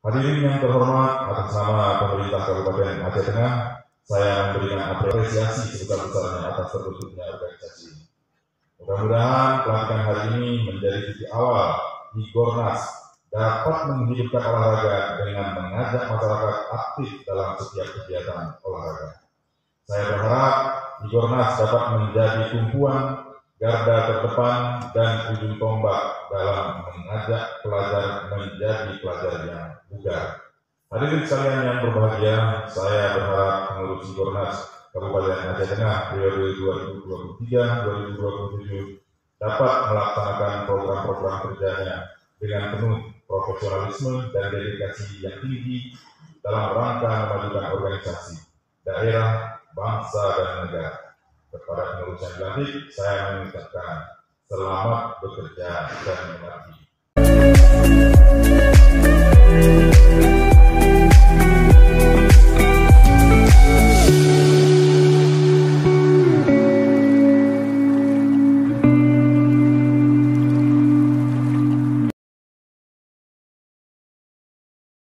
Hadirin yang terhormat, atas nama pemerintah Kabupaten Aceh Tengah, saya memberikan apresiasi sebesar-besarnya atas terbentuknya organisasi. Mudah-mudahan pelantikan hari ini menjadi titik awal Higornas dapat menghidupkan olahraga dengan mengajak masyarakat aktif dalam setiap kegiatan olahraga. Saya berharap Higornas dapat menjadi tumpuan garda terdepan dan ujung tombak dalam mengajak pelajar menjadi pelajar yang bugar. Hadirin sekalian yang berbahagia, saya berharap pengurus Higornas Kabupaten Aceh Tengah periode 2023-2027 dapat melaksanakan program-program kerjanya dengan penuh profesionalisme dan dedikasi yang tinggi dalam rangka memajukan organisasi, daerah, bangsa, dan negara. Kepada pengurus yang dilantik, saya mengucapkan selamat bekerja dan mengabdi.